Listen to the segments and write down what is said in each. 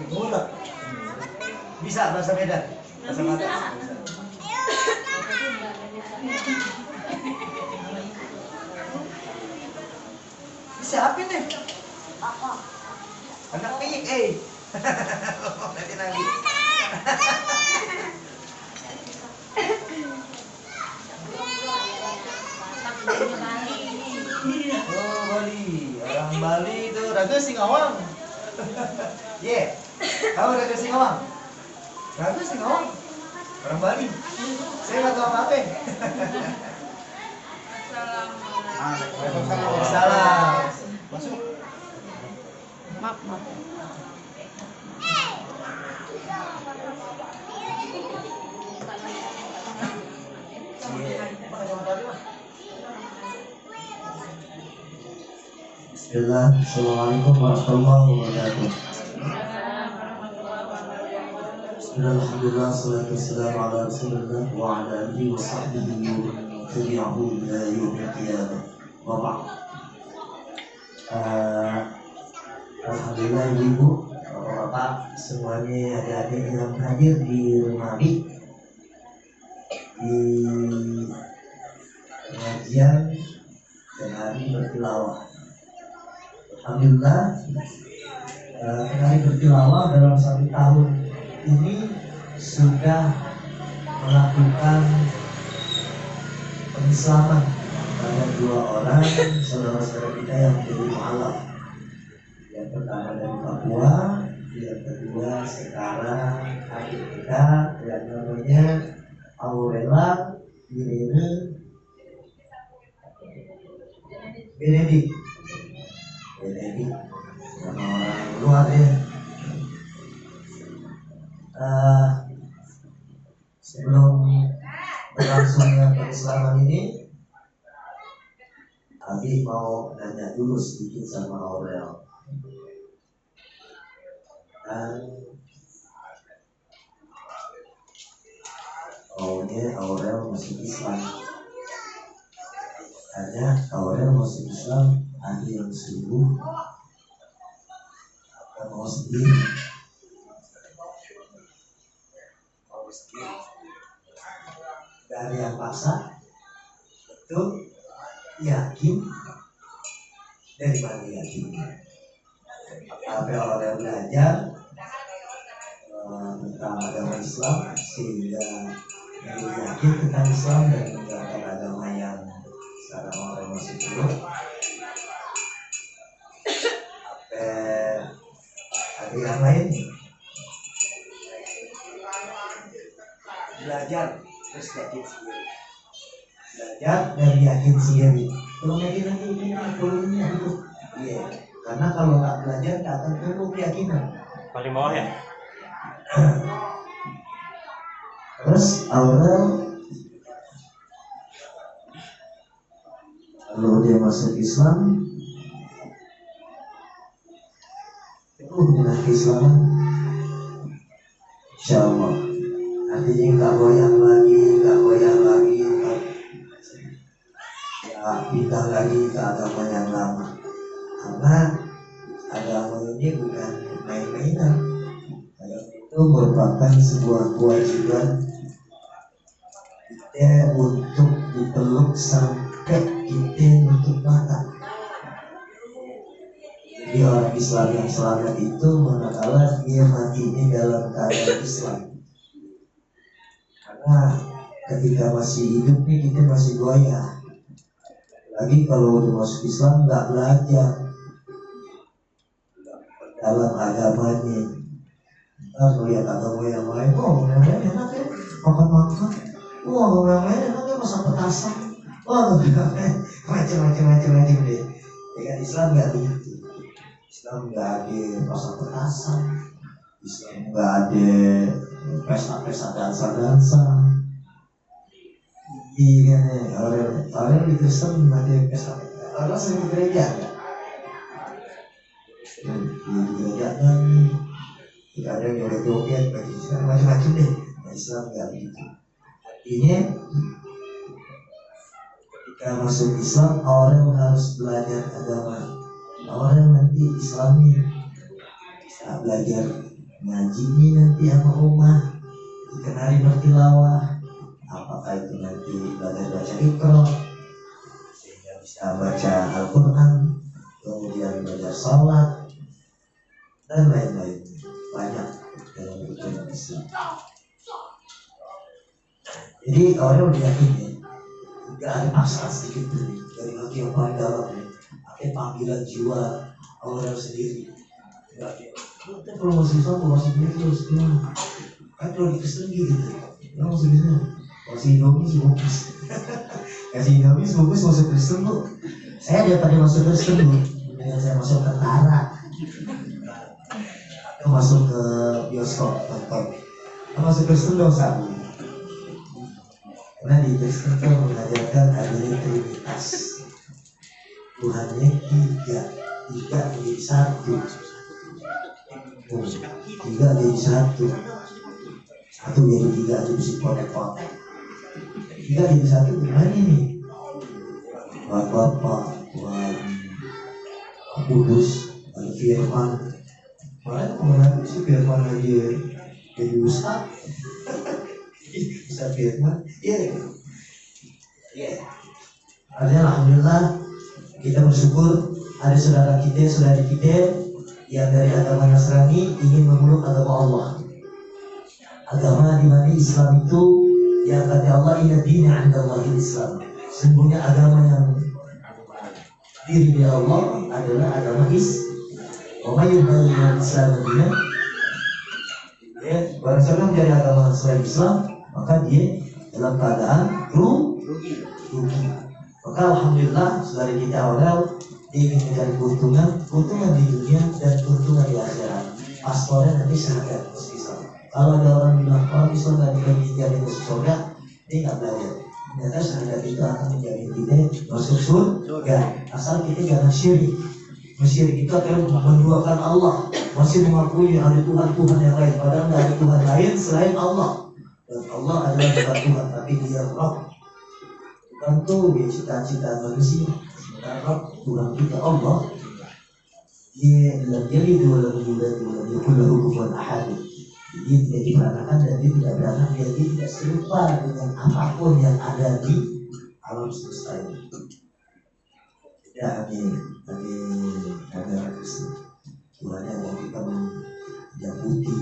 Ngulek. Bisa bahasa Medan? Bahasa Medan. Siapa nih? Anak piyik, nanti nangis. Oh, Bali. Orang Bali itu Raga Singawang. Yeah. Tahu Raga Singawang? Raga Singawang. Orang Bali. Saya nggak tahu apa-apa. Salam. Masuk. Maaf. Bismillah, Assalamualaikum warahmatullahi wabarakatuh. Bismillahirrahmanirrahim. Salatu wassalamu ala Rasulillah wa ala alihi wa sahbihi wa man tabi'ahu ila yaumil qiyamah. Wa ba'd. Alhamdulillah Ibu, Bapak, semuanya adik-adik yang hadir di Rumadi di pengajian dan hari bertilawah. Alhamdulillah, hari bertilawah dalam 1 tahun ini sudah melakukan pengislaman pada 2 orang saudara-saudara kita yang menjadi mu'alaf. Yang pertama dari Papua, yang kedua sekarang adik kita yang namanya Aurela Irene Benedict. Nama orang luar ya. Sebelum berlangsungnya pengislaman ini, Abi mau nanya dulu sedikit sama Aurel. Dan Aurel masuk Islam. Hanya Aurel masuk Islam ada yang sungguh atau mau sendiri. Gak ada yang paksa. Betul. Yakin. Dari mana yakin? Apa Aurel belajar tentang agama Islam sehingga yakin tentang Islam dan meninggalkan agama yang sekarang orang masih dulu. Ada yang lain belajar terus yakin sendiri, belajar dan yakin sendiri. Kalau yakin nanti ini perlunya itu, iya. Karena kalau nggak belajar nggak akan perlu keyakinan. Paling bawah ya. Terus Aurel kalau dia masuk Islam penuh dengan keislaman, insya Allah. Artinya nggak goyang lagi, ya pindah lagi ke agama yang lama. Karena agama ini bukan main-mainan. Agama itu merupakan sebuah kewajiban kita untuk dipeluk sampai kita nutup mata. Jadi orang Islam yang selamat itu manakala dia matinya dalam keadaan Islam. Karena ketika masih hidup nih kita masih goyah. Lagi kalau udah masuk Islam nggak belajar dalam agamanya. Ntar melihat agama yang lain, oh yang lain enak ya makan. Wah yang lain enak ya masak petasan. Wah macam-macam deh. Ya kan Islam nggak begitu. Islam nggak ada pasar petasan, Islam nggak ada pesta-pesta dansa. Iya orang di Kristen ada pesta. Orang sering di gereja nggak? Di gereja kan, tidak ada yang joget-joget, macam-macam deh. Islam nggak begitu. Artinya ketika masuk Islam orang harus belajar agama. Orang nanti Islami bisa belajar ngajinya nanti sama Umar, dikenali bertilawah, apakah itu nanti belajar baca Iqra sehingga bisa baca Al-Quran, kemudian belajar sholat dan lain-lain, banyak dalam rukun Islam. Jadi orang udah yakin ya, nggak ada paksaan sedikit pun dari hati yang paling dalam ya, ada panggilan jiwa orang sendiri. Nggak ya, kita kalau masih Islam masih duit terus gimana? Kan kalau di Kristen gitu, orang masih bisa, masih Indomie sih bungkus, kasih Indomie bungkus masuk Kristen tuh. Saya daripada masuk Kristen tuh, dengan saya masuk tentara, atau masuk ke bioskop nonton, masuk Kristen dosa. Karena di Kristen itu mengajarkan adanya Trinitas, Tuhannya tiga menjadi satu, tiga jadi satu jadi tiga jadi potek-potek, tiga jadi satu gimana ini? Tuhan Bapa, Tuhan Kudus, ada Firman. Malah kemana sih Firman lagi jadi Ustaz? Ustaz Firman, ya. Artinya alhamdulillah kita bersyukur ada saudari kita yang dari agama Nasrani ingin memeluk agama Allah. Agama di mana Islam itu yang kata Allah inna dina 'indallahi Islam. Sesungguhnya agama yang diri di Allah adalah agama Islam. Wa may yubghi Islam dina. Ya, barang siapa mencari agama selain Islam, maka dia dalam keadaan rugi. Maka alhamdulillah saudara kita awal dia ingin mencari keuntungan di dunia dan keuntungan di akhirat. Paspornya nanti syahadat masuk Islam. Kalau ada orang bilang orang Islam nggak dijamin masuk surga, dia nggak belajar. Ternyata syahadat itu akan menjamin kita masuk surga. Asal kita jangan syirik. Syirik itu akan menduakan Allah, masih mengakui ada Tuhan yang lain, padahal nggak ada Tuhan lain selain Allah. Dan Allah adalah bukan Tuhan, tapi Dia Rabb. Tuhan itu cita-cita manusia. Sementara Rabb Tuhan kita Allah. Dia dalam jadi dua kufuwan ahad. Jadi tidak diperanakan dan dia tidak beranak, dia tidak serupa dengan apapun yang ada di alam semesta ini. Ya, amin. Tuhan yang hitam, yang putih,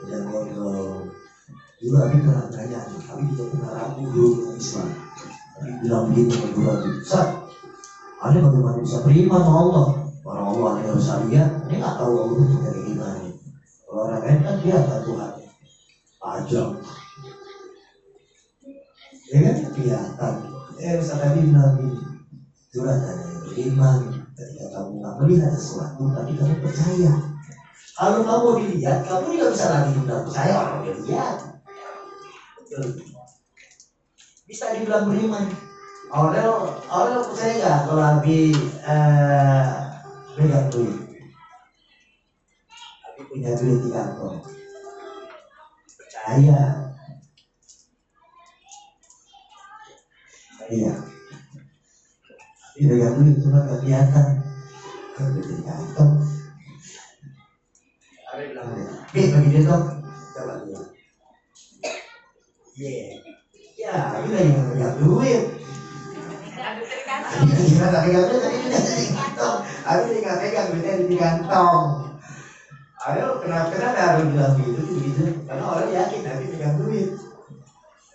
yang gondrong. Dulu Abi pernah tanya, Abi juga pernah ragu dulu dengan Islam. Abi bilang begini berdua, Ustaz, Anda bagaimana bisa beriman sama Allah? Orang Allah yang harus lihat, ini nggak tahu Allah itu dari gimana. Kalau orang lain kan dia ada Tuhan, pajak, ya kan kelihatan. Ustaz Abi bilang begini, Tuhan tanya beriman ketika kamu nggak melihat sesuatu, tapi kamu percaya. Kalau kamu dilihat, kamu tidak bisa lagi bilang percaya orang dia lihat. Betul. Bisa dibilang beriman. Orang percaya nggak kalau Abi pegang duit? Abi punya duit di kantong. Percaya. Iya. Abi pegang duit cuma nggak kelihatan. Kalau di kantong. Abi bilang, bagi dia dong. Coba lihat. Ya, Abi lagi pegang duit. Gimana pegang duit tadi udah di kantong. Abi nggak pegang duitnya di kantong. Ayo kenapa harus bilang begitu? Karena orang yakin Abi pegang duit.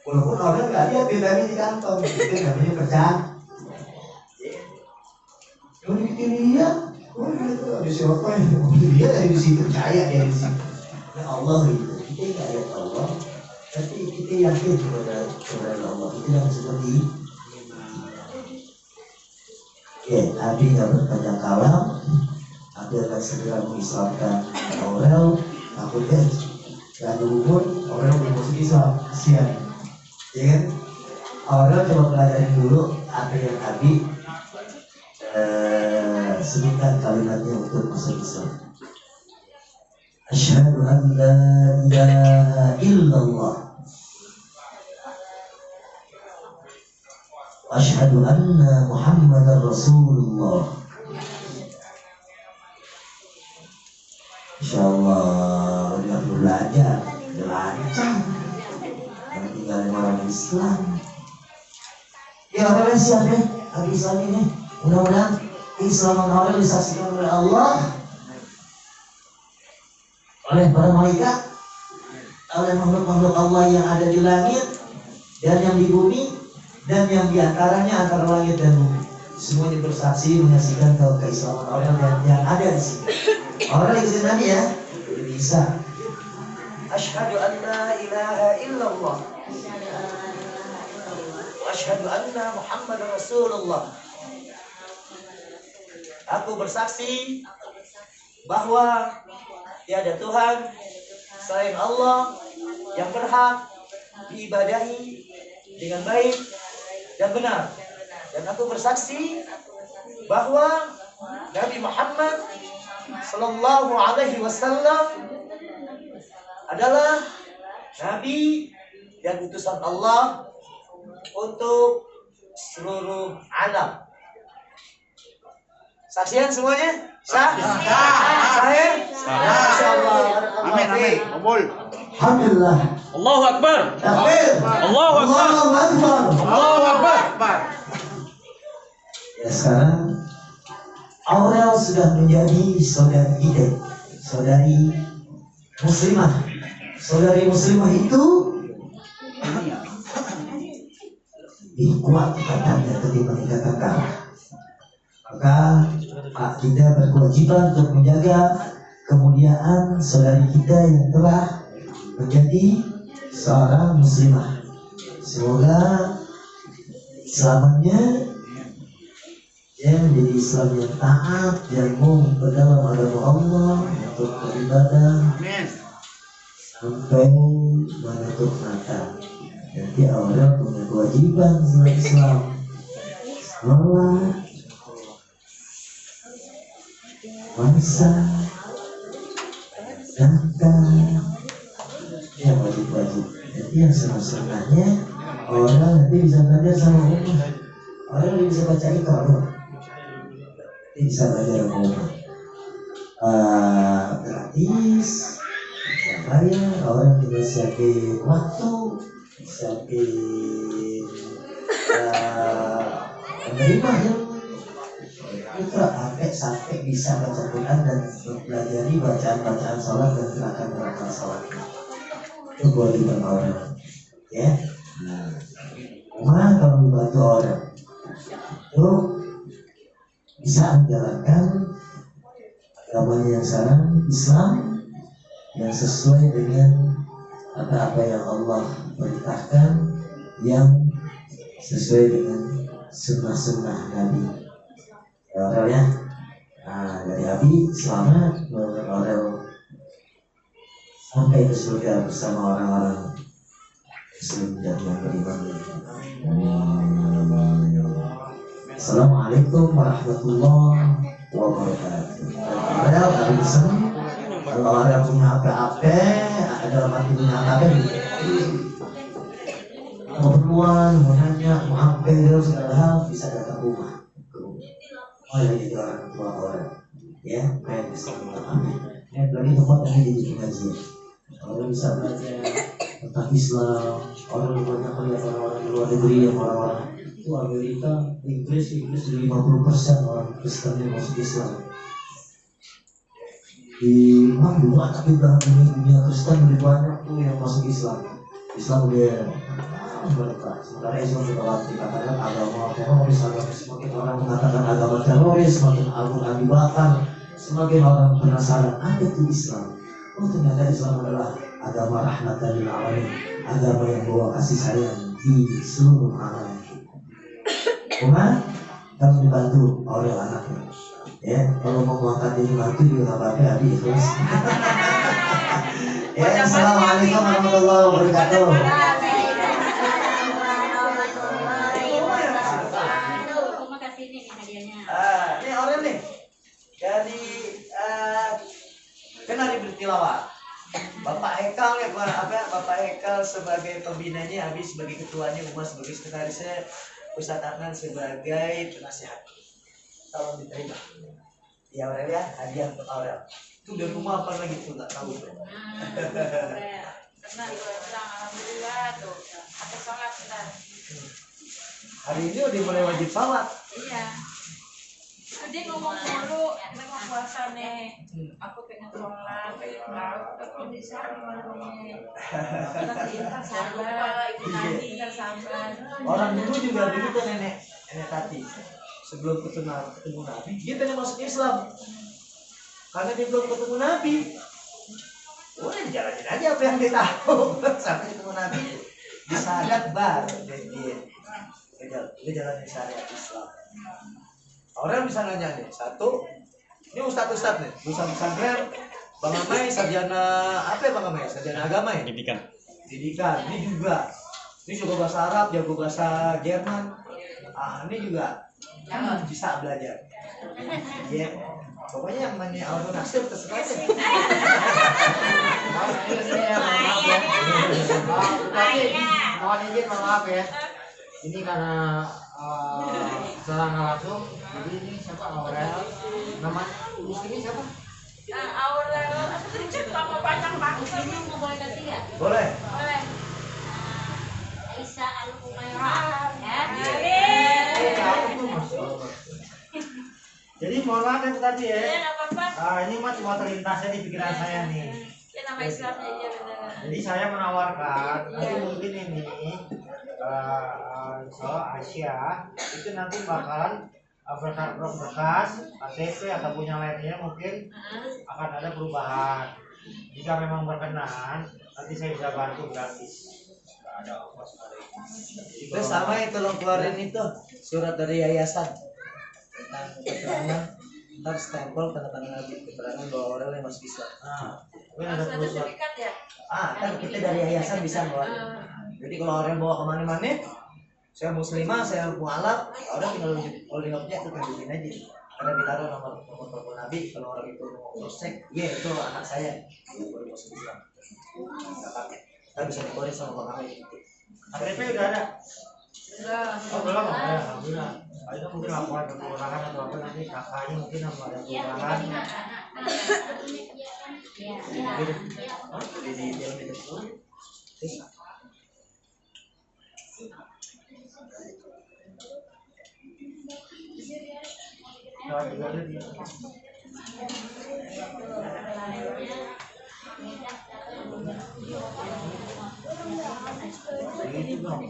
Walaupun orang nggak lihat duit Abi di kantong, itu namanya percaya. Kalau kita lihat, itu ada siapa yang dia dari situ percaya dia di situ. Ya Allah itu kita nggak lihat Allah, tapi kita yakin kepada Allah. Itu yang seperti ya, Abi nggak berpanjang kalam. Abi akan segera mengislamkan Aurel. Takutnya nggak ada umur, Aurel belum masuk Islam, kasihan. Ya kan? Aurel coba pelajarin dulu apa yang Abi sebutkan kalimatnya untuk masuk Islam. Asyhadu an la ilaha illallah. Asyhadu anna Muhammadar Rasulullah. Insyaallah Islam. Ya orang siap deh, Abi Islam ini. Mudah-mudahan keislaman Aurel disaksikan oleh Allah, oleh para malaikat, oleh makhluk-makhluk Allah yang ada di langit dan yang di bumi dan yang diantaranya antara langit dan bumi. Semuanya bersaksi menyaksikan keislaman Aurel dan yang ada di sini. Aurel ikutin Nabi ya, bisa. Asyhadu an la ilaha illallah wa asyhadu anna Muhammadar Rasulullah. Aku bersaksi bahwa tiada Tuhan selain Allah yang berhak diibadahi dengan baik dan benar. Dan aku bersaksi bahwa Nabi Muhammad Sallallahu Alaihi Wasallam adalah Nabi dan utusan Allah untuk seluruh alam. Saksian semuanya? Sah? Sahih? Masya Allah. Amin, amin. Kabul. Alhamdulillah. Allahu Akbar. Takbir. Allahu Akbar. Allahu Akbar. Allahu Akbar. Ya, sekarang Aurel sudah menjadi saudari kita, saudari muslimah. Saudari muslimah itu dikuat katanya ketimbang ikatan darah. Maka kita berkewajiban untuk menjaga kemuliaan saudari kita yang telah menjadi seorang muslimah. Semoga selamatnya dia menjadi Islam yang taat, yang mau ke dalam agama Allah untuk beribadah sampai menutup mata. Jadi orang punya kewajiban dalam Islam, sholat, puasa, zakat, ya wajib-wajib. Jadi yang senang-senangnya orang nanti bisa belajar sama umah. Orang bisa baca Iqra, bisa belajar sama umah. Gratis, tidak bayar. Orang tinggal siapin waktu, siapin menerima ilmu. Iqra sampai bisa baca Quran dan mempelajari bacaan-bacaan salat dan gerakan-gerakan salat. Itu kewajiban orang, ya. Nah, kalau dibantu orang itu bisa menjalankan agamanya yang sekarang, Islam yang sesuai dengan apa yang Allah perintahkan, yang sesuai dengan sunnah-sunnah Nabi. Aurel ya. Nah, dari Abi selamat Aurel sampai ke surga bersama orang-orang Muslim dan yang beriman. Assalamualaikum warahmatullahi wabarakatuh. Aurel Abi senang kalau Aurel punya HP, ada mati punya HP. Mau keperluan, mau nanya, mau hampir segala hal bisa datang rumah. Oh ya, jadi orang tua orang, ya, main Islam, amin. Lagi tempat yang jadi pengajian. Orang bisa belajar tentang Islam. Orang banyak melihat orang-orang di luar negeri yang orang-orang itu Amerika, Inggris 50% orang Kristen yang masuk Islam. Di mana juga tapi dunia Kristen lebih banyak tuh yang masuk Islam. Islam udah mereka sementara Islam juga dikatakan agama teroris, semakin orang mengatakan agama teroris, semakin Al-Quran dibakar, semakin orang penasaran ada tuh Islam. Oh ternyata Islam adalah agama rahmatan lil alamin, agama yang bawa kasih sayang di seluruh alam. Cuma kamu dibantu oleh anaknya, ya kalau mau mengangkat jadi mantu juga nggak apa-apa, Abi ikhlas. Ya, assalamualaikum warahmatullahi wabarakatuh. Ini orang nih dari kan hari bertilawah. Bapak Hekal ya, Bapak Hekal sebagai pembinanya, Abi sebagai ketuanya, Umar sebagai sekretarisnya, Ustadz Adnan sebagai penasihat. Tolong diterima. Ya Aurel ya, hadiah untuk Aurel. Itu udah rumah apa lagi tuh nggak tahu. Karena alhamdulillah tuh. sholat ntar. Hari ini udah mulai wajib sholat. Iya. Dia ngomong mulu, memang puasa nih. Aku pengen sholat, pengen tahu kondisi warungnya. Kita sabar, kita sabar. Orang dulu juga begitu nenek Tati. Sebelum ketemu Nabi, dia pengen masuk Islam. Karena dia belum ketemu Nabi. Udah jalanin aja apa yang dia tahu. Sampai ketemu Nabi, disadar baru dia jalanin syariat Islam. Orang bisa nanya nih, satu, ini ustadz nih, lulusan pesantren, Bang Amai sarjana apa ya Bang Amai? Sarjana agama ya? Pendidikan. Pendidikan, ini juga bahasa Arab, jago bahasa Jerman. Ini juga bisa belajar. Iya, pokoknya yang mana auto nasib terserah deh. Mohon izin maaf ya. Ini karena secara nggak langsung. Jadi ini siapa Aurel? Nama istrinya siapa? Aurel, sama panjang banget. Mau boleh ganti ya? Boleh. Boleh. Aisyah Al-Humairah ya. Aku tuh Mas. Jadi mohon maaf ya tadi ya. Ya, nggak apa-apa. Ini mas cuma terlintasnya di pikiran saya nih. Ya nama Islamnya aja bener. Jadi saya menawarkan nanti mungkin ini soal Asia itu nanti bakalan berkas KTP atau punya lainnya mungkin akan ada perubahan. Jika memang berkenan, nanti saya bisa bantu gratis. Nggak ada ongkos kali. Terus sama itu lo keluarin itu surat dari yayasan tentang keterangan, ntar stempel tanda tangan lagi keterangan bahwa orang yang masuk Islam. Mungkin ada Harus ada perlu surat. sertifikat ya? Kan kita dari yayasan bisa bawa. Jadi kalau orang bawa kemana-mana, saya muslimah, saya mualaf, orang tinggal kalau dia nggak punya itu tunjukin aja. Karena ditaruh nomor telepon Nabi, kalau orang itu mau cross check, itu anak saya yang baru masuk Islam. Nggak pakai, kita bisa dikorin sama Bang Amai. KTP udah ada. Belum. Oh belum, ya, alhamdulillah. Itu mungkin laporan ke kelurahan atau apa nanti kakaknya mungkin harus ada kelurahan. Di dalam itu. Nah, juga ada dia. Begitu dong.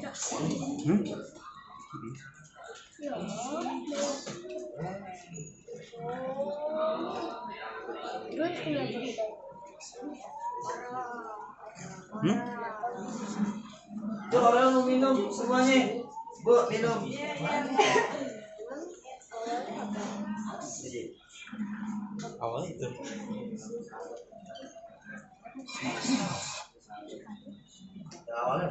Tuh orang mau minum semuanya. Bu, minum. Awal itu. Awalnya.